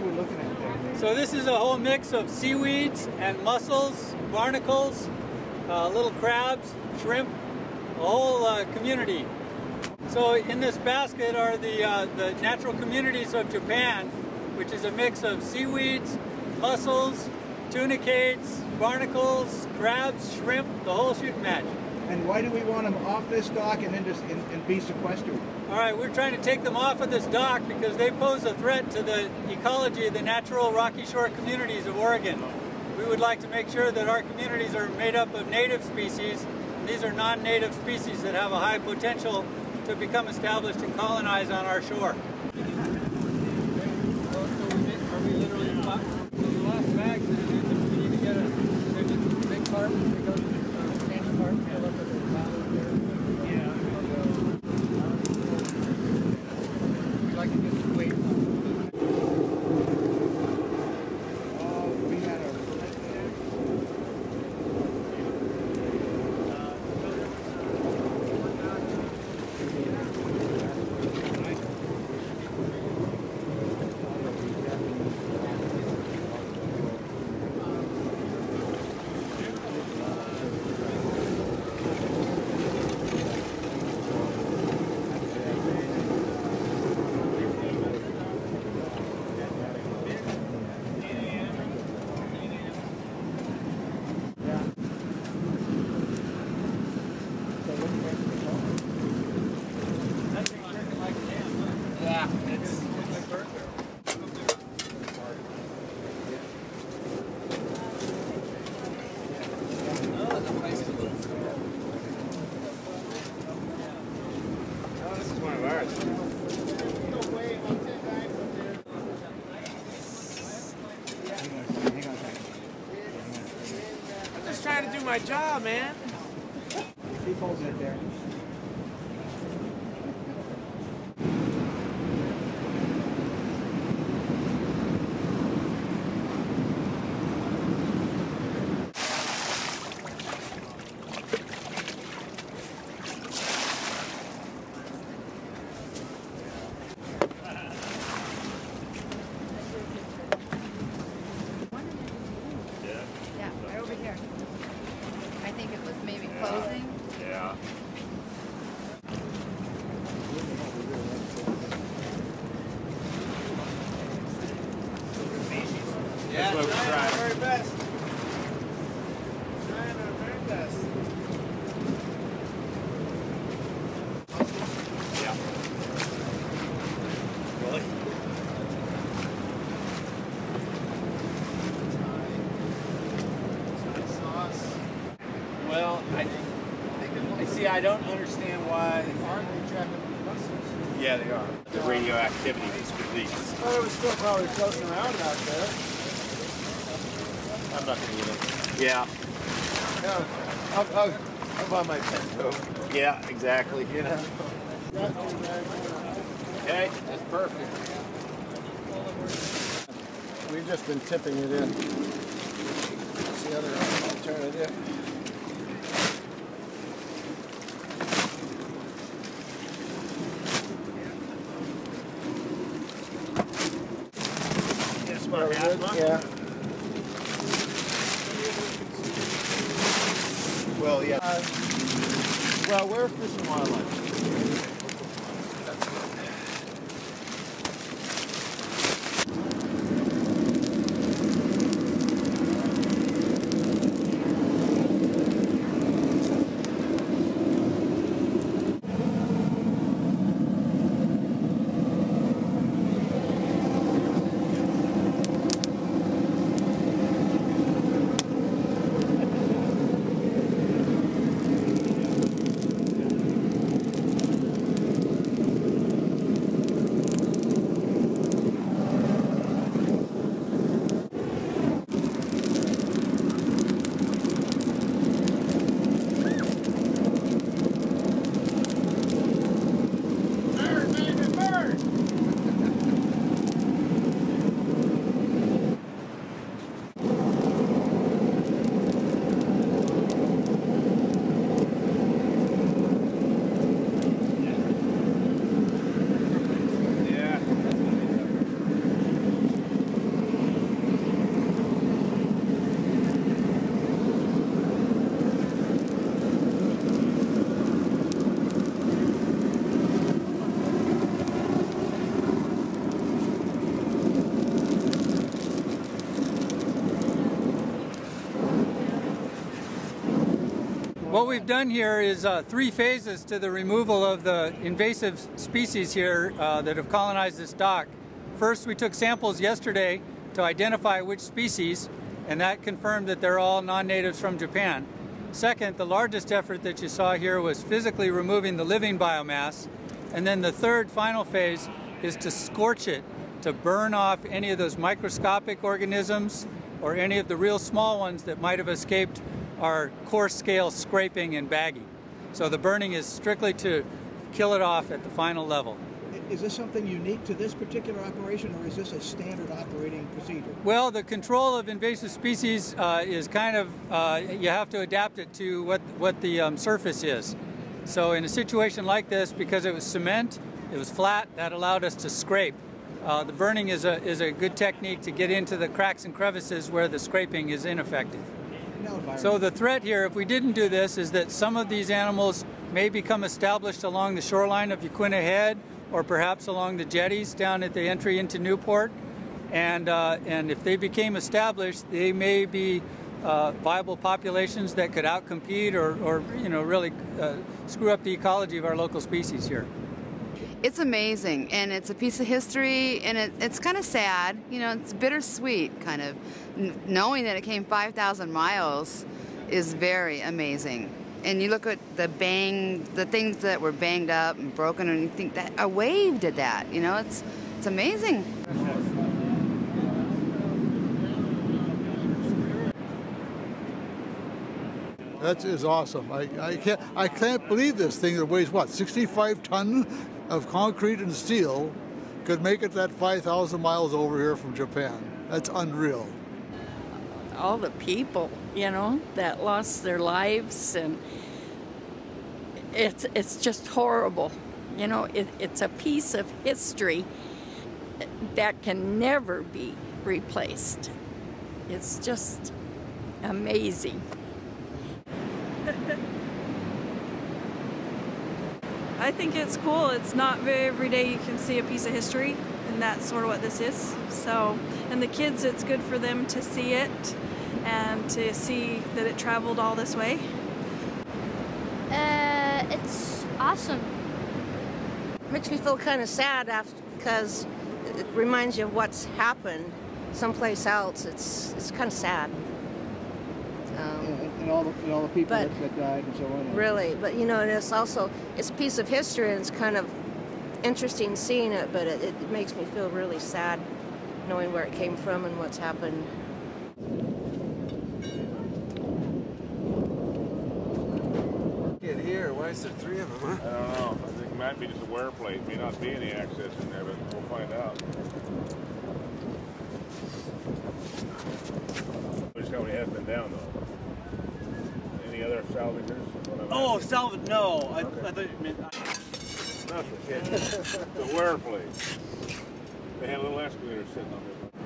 are we looking at there? So this is a whole mix of seaweeds and mussels, barnacles, little crabs, shrimp, a whole community. So in this basket are the natural communities of Japan, which is a mix of seaweeds, mussels, tunicates, barnacles, crabs, shrimp, the whole shooting match. And why do we want them off this dock and then just and be sequestered? All right, we're trying to take them off of this dock because they pose a threat to the ecology of the natural rocky shore communities of Oregon. We would like to make sure that our communities are made up of native species. These are non-native species that have a high potential to become established and colonize on our shore. Trying to do my job, man. Keep holding it there. Yeah, we're trying our very best. Trying our very best. Yeah. Really? Sauce. Well, I see. I don't understand why. Aren't they trapping these mussels? Yeah, they are. The radioactivity is released. Oh, it was still probably floating around out there. I'm not going to eat it. Yeah. No, I'll buy my pen too. Yeah, exactly. You know. Okay, that's perfect. We've just been tipping it in. That's the other alternative. That's what I had. Yeah. Well, yeah. Well, we're Fish and Wildlife. What we've done here is 3 phases to the removal of the invasive species here that have colonized this dock. First, we took samples yesterday to identify which species, and that confirmed that they're all non-natives from Japan. Second, the largest effort that you saw here was physically removing the living biomass. And then the third, final phase is to scorch it, to burn off any of those microscopic organisms or any of the real small ones that might have escaped our coarse scale scraping and bagging. So the burning is strictly to kill it off at the final level. Is this something unique to this particular operation, or is this a standard operating procedure? Well, the control of invasive species is kind of, you have to adapt it to what the surface is. So in a situation like this, because it was cement, it was flat, that allowed us to scrape. The burning is a good technique to get into the cracks and crevices where the scraping is ineffective. So the threat here, if we didn't do this, is that some of these animals may become established along the shoreline of Yaquina Head, or perhaps along the jetties down at the entry into Newport. And if they became established, they may be viable populations that could outcompete or really screw up the ecology of our local species here. It's amazing, and it's a piece of history, and it's kind of sad. It's bittersweet, kind of. Knowing that it came 5,000 miles is very amazing. And you look at the things that were banged up and broken, and you think that a wave did that. It's amazing. That is awesome. I can't believe this thing that weighs, what, 65 tons of concrete and steel could make it that 5,000 miles over here from Japan. That's unreal. All the people, that lost their lives, and it's just horrible. It's a piece of history that can never be replaced. It's just amazing. I think it's cool. It's not very every day you can see a piece of history, and that's sort of what this is. So, and the kids, it's good for them to see it and to see that it traveled all this way. It's awesome. Makes me feel kind of sad because it reminds you of what's happened someplace else. It's kind of sad. And all the people that died and so on. Really, but it's a piece of history, and it's kind of interesting seeing it, but it makes me feel really sad knowing where it came from and what's happened. Get here. Why is there 3 of them, huh? I don't know. I think it might be just a wear plate. May not be any access in there, but we'll find out. Which company has been down, though? Any other salvagers? Oh, salvage? No. Okay. I thought you meant... Nothing, kid. The wear plate. They had a little excavator sitting on there.